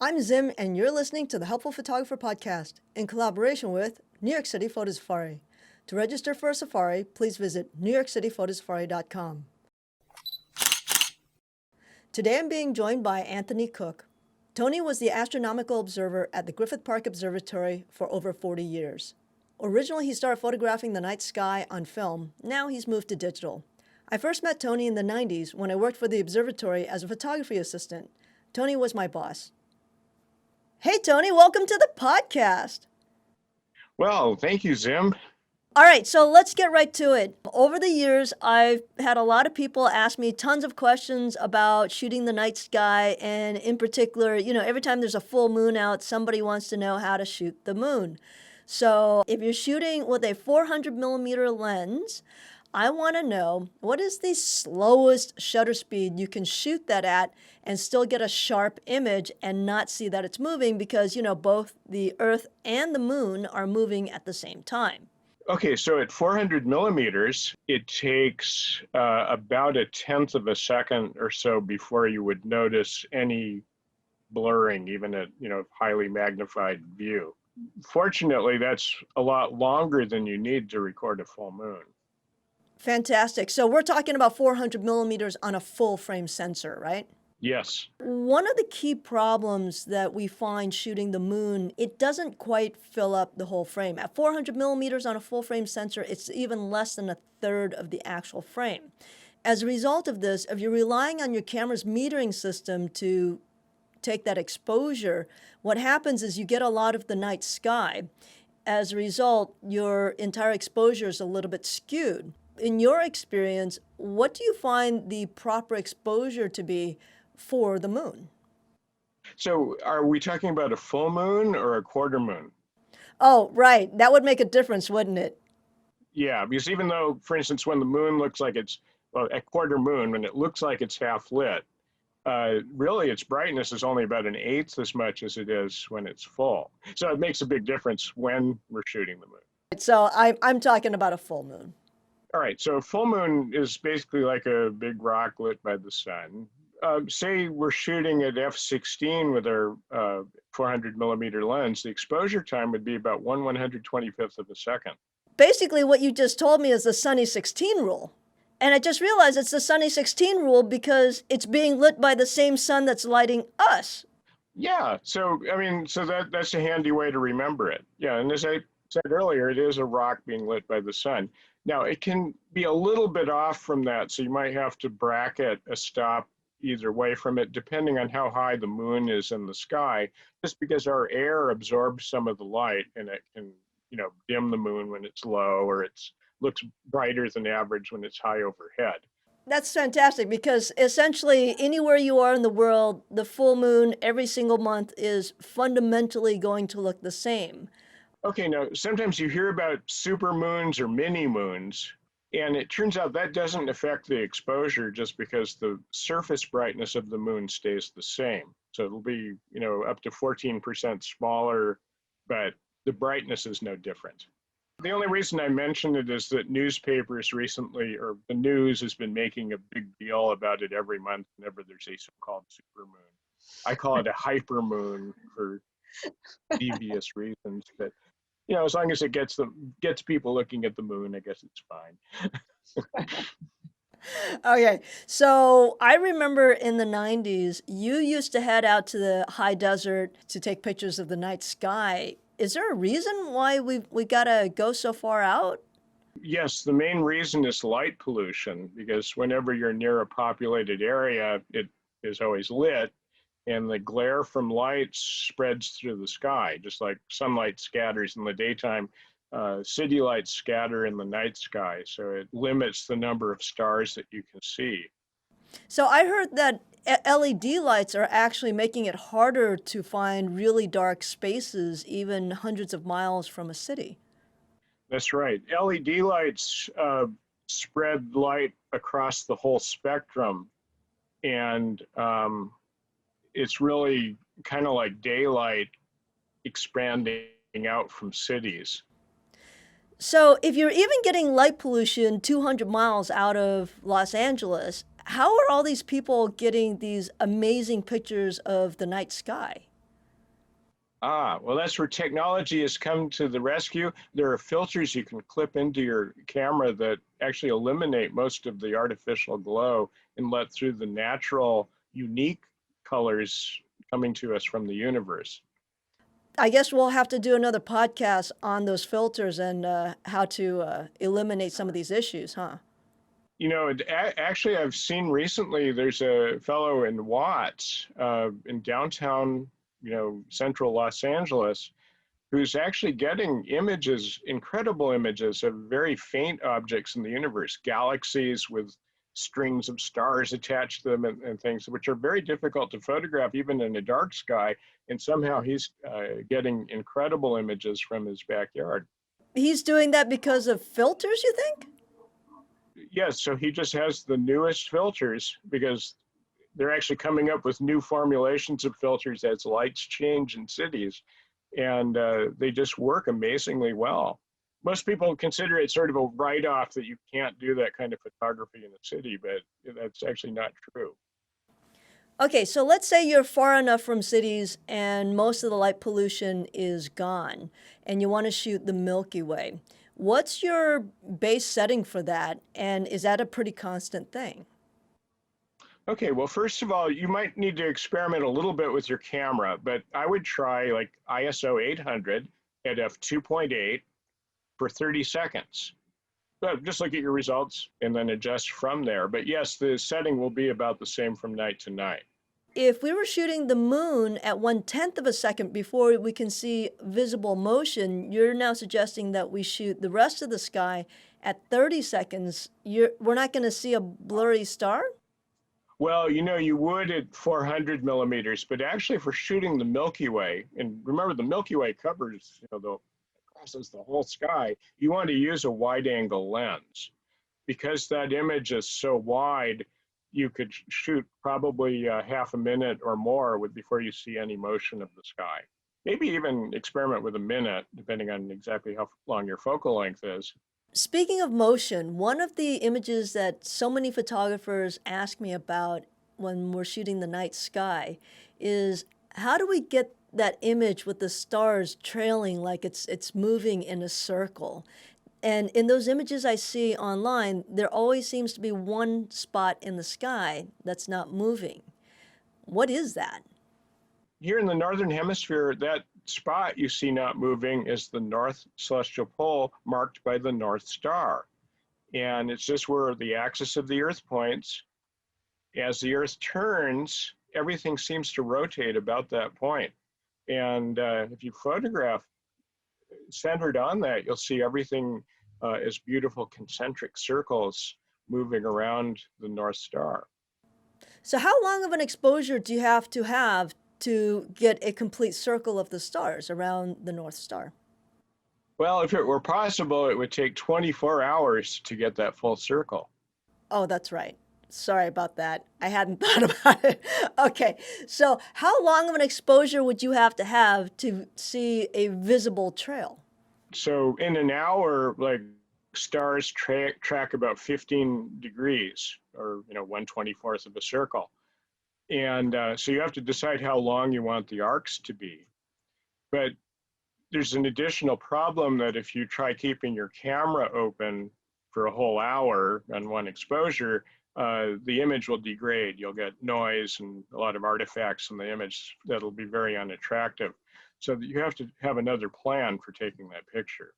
I'm Zim, and you're listening to the Helpful Photographer Podcast in collaboration with New York City Photo Safari. To register for a safari, please visit newyorkcityphotosafari.com. Today I'm being joined by Anthony Cook. Tony was the astronomical observer at the Griffith Park Observatory for over 40 years. Originally, he started photographing the night sky on film. Now he's moved to digital. I first met Tony in the 90s when I worked for the observatory as a photography assistant. Tony was my boss. Hey, Tony, welcome to the podcast. Well, thank you, Zim. All right, so let's get right to it. Over the years, I've had a lot of people ask me tons of questions about shooting the night sky, and in particular, every time there's a full moon out, somebody wants to know how to shoot the moon. So if you're shooting with a 400 millimeter lens, I want to know, what is the slowest shutter speed you can shoot that at and still get a sharp image and not see that it's moving because, both the Earth and the moon are moving at the same time. Okay, so at 400 millimeters, it takes about a tenth of a second or so before you would notice any blurring, even at highly magnified view. Fortunately, that's a lot longer than you need to record a full moon. Fantastic. So we're talking about 400 millimeters on a full frame sensor, right? Yes. One of the key problems that we find shooting the moon, it doesn't quite fill up the whole frame. At 400 millimeters on a full frame sensor, it's even less than a third of the actual frame. As a result of this, if you're relying on your camera's metering system to take that exposure, what happens is you get a lot of the night sky. As a result, your entire exposure is a little bit skewed. In your experience, what do you find the proper exposure to be for the moon? So are we talking about a full moon or a quarter moon? Oh, right. That would make a difference, wouldn't it? Yeah, because even though, for instance, when the moon looks like it's, well, a quarter moon, when it looks like it's half lit, really its brightness is only about an eighth as much as it is when it's full. So it makes a big difference when we're shooting the moon. So I'm talking about a full moon. All right, so a full moon is basically like a big rock lit by the sun. Say we're shooting at f/16 with our 400 millimeter lens, the exposure time would be about 1/125th of a second. Basically, what you just told me is the sunny 16 rule. And I just realized it's the sunny 16 rule because it's being lit by the same sun that's lighting us. Yeah, so I mean, so that's a handy way to remember it. Yeah, and as I said earlier, it is a rock being lit by the sun. Now, it can be a little bit off from that, so you might have to bracket a stop either way from it, depending on how high the moon is in the sky, just because our air absorbs some of the light and it can, dim the moon when it's low, or it looks brighter than average when it's high overhead. That's fantastic because essentially anywhere you are in the world, the full moon every single month is fundamentally going to look the same. Okay, now sometimes you hear about super moons or mini moons, and it turns out that doesn't affect the exposure just because the surface brightness of the moon stays the same. So it'll be, up to 14% smaller, but the brightness is no different. The only reason I mention it is that newspapers recently, or the news has been making a big deal about it every month whenever there's a so-called supermoon. I call it a hypermoon for devious reasons, but as long as it gets people looking at the moon, I guess it's fine. Okay, so I remember in the 90s, you used to head out to the high desert to take pictures of the night sky. Is there a reason why we gotta go so far out? Yes, the main reason is light pollution, because whenever you're near a populated area, it is always lit, and the glare from light spreads through the sky, just like sunlight scatters in the daytime. City lights scatter in the night sky, so it limits the number of stars that you can see. So I heard that LED lights are actually making it harder to find really dark spaces, even hundreds of miles from a city. That's right. LED lights spread light across the whole spectrum, and it's really kind of like daylight expanding out from cities. So if you're even getting light pollution 200 miles out of Los Angeles, how are all these people getting these amazing pictures of the night sky? Well, that's where technology has come to the rescue. There are filters you can clip into your camera that actually eliminate most of the artificial glow and let through the natural, unique colors coming to us from the universe. I guess we'll have to do another podcast on those filters and how to eliminate some of these issues, huh? Actually, I've seen recently there's a fellow in Watts in downtown, central Los Angeles, who's actually getting images, incredible images of very faint objects in the universe, galaxies with strings of stars attached to them and things, which are very difficult to photograph even in a dark sky. And somehow he's getting incredible images from his backyard. He's doing that because of filters, you think? Yes, so he just has the newest filters because they're actually coming up with new formulations of filters as lights change in cities, and they just work amazingly well. Most people consider it sort of a write-off that you can't do that kind of photography in the city, but that's actually not true. Okay, so let's say you're far enough from cities and most of the light pollution is gone and you want to shoot the Milky Way. What's your base setting for that? And is that a pretty constant thing? Okay, well, first of all, you might need to experiment a little bit with your camera, but I would try like ISO 800 at f2.8 for 30 seconds. So just look at your results and then adjust from there. But yes, the setting will be about the same from night to night. If we were shooting the moon at 1/10 of a second before we can see visible motion, you're now suggesting that we shoot the rest of the sky at 30 seconds. We're not going to see a blurry star? Well, you would at 400 millimeters, but actually for shooting the Milky Way, and remember the Milky Way covers, crosses the whole sky, you want to use a wide angle lens. Because that image is so wide, you could shoot probably half a minute or more before you see any motion of the sky. Maybe even experiment with a minute, depending on exactly how long your focal length is. Speaking of motion, one of the images that so many photographers ask me about when we're shooting the night sky is how do we get that image with the stars trailing like it's moving in a circle? And in those images I see online, there always seems to be one spot in the sky that's not moving. What is that? Here in the northern hemisphere, that spot you see not moving is the north celestial pole marked by the North Star. And it's just where the axis of the Earth points. As the Earth turns, everything seems to rotate about that point. And if you photograph centered on that, you'll see everything as beautiful concentric circles moving around the North Star. So how long of an exposure do you have to get a complete circle of the stars around the North Star? Well, if it were possible, it would take 24 hours to get that full circle. Oh, that's right. Sorry about that. I hadn't thought about it. Okay, so how long of an exposure would you have to see a visible trail? So in an hour, like stars track about 15 degrees or 1/24th of a circle. And so you have to decide how long you want the arcs to be. But there's an additional problem that if you try keeping your camera open for a whole hour on one exposure, the image will degrade. You'll get noise and a lot of artifacts in the image that'll be very unattractive. So you have to have another plan for taking that picture.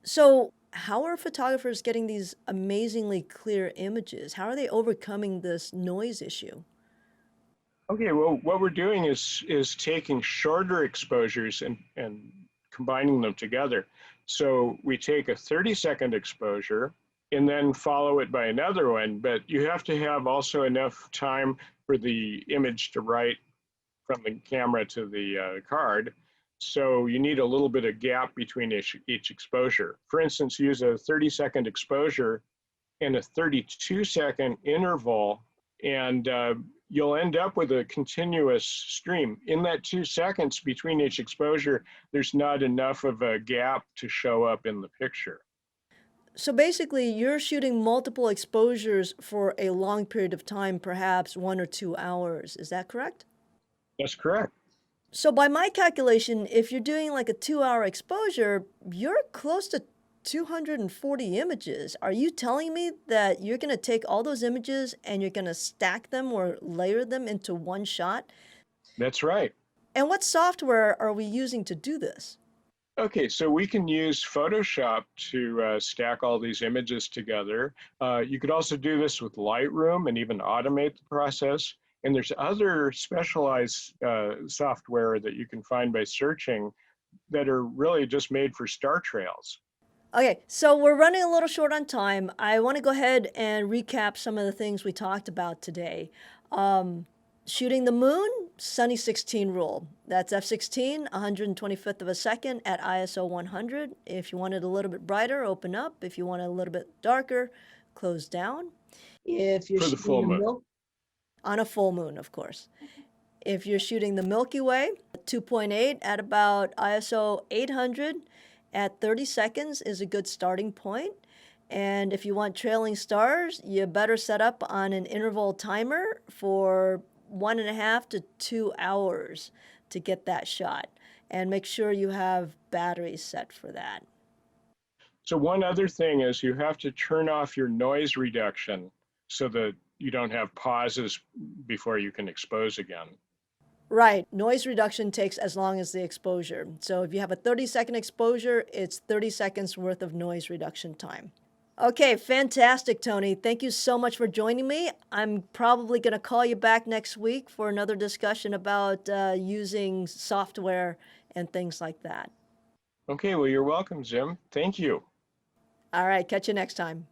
So, how are photographers getting these amazingly clear images? How are they overcoming this noise issue? Okay, well, what we're doing is taking shorter exposures and combining them together. So we take a 30-second exposure and then follow it by another one, but you have to have also enough time for the image to write from the camera to the card. So you need a little bit of gap between each exposure. For instance, use a 30-second exposure and a 32-second interval, and you'll end up with a continuous stream. In that 2 seconds between each exposure, there's not enough of a gap to show up in the picture. So basically, you're shooting multiple exposures for a long period of time, perhaps 1 or 2 hours. Is that correct? That's correct. So by my calculation, if you're doing like a 2-hour exposure, you're close to 240 images. Are you telling me that you're going to take all those images and you're going to stack them or layer them into one shot? That's right. And what software are we using to do this? Okay, so we can use Photoshop to stack all these images together. You could also do this with Lightroom and even automate the process. And there's other specialized software that you can find by searching that are really just made for star trails. Okay, so we're running a little short on time. I want to go ahead and recap some of the things we talked about today. Um, Shooting the moon, Sunny 16 rule. That's f16, 125th of a second at ISO 100. If you want it a little bit brighter, open up. If you want it a little bit darker, close down. If you're For the shooting full the moon. milk on a full moon, of course. If you're shooting the Milky Way, 2.8 at about ISO 800 at 30 seconds is a good starting point. And if you want trailing stars, you better set up on an interval timer for 1.5 to 2 hours to get that shot. And make sure you have batteries set for that. So one other thing is you have to turn off your noise reduction so that you don't have pauses before you can expose again. Right. Noise reduction takes as long as the exposure. So if you have a 30-second exposure, it's 30 seconds worth of noise reduction time. Okay, fantastic, Tony. Thank you so much for joining me. I'm probably going to call you back next week for another discussion about using software and things like that. Okay, well, you're welcome, Jim. Thank you. All right, catch you next time.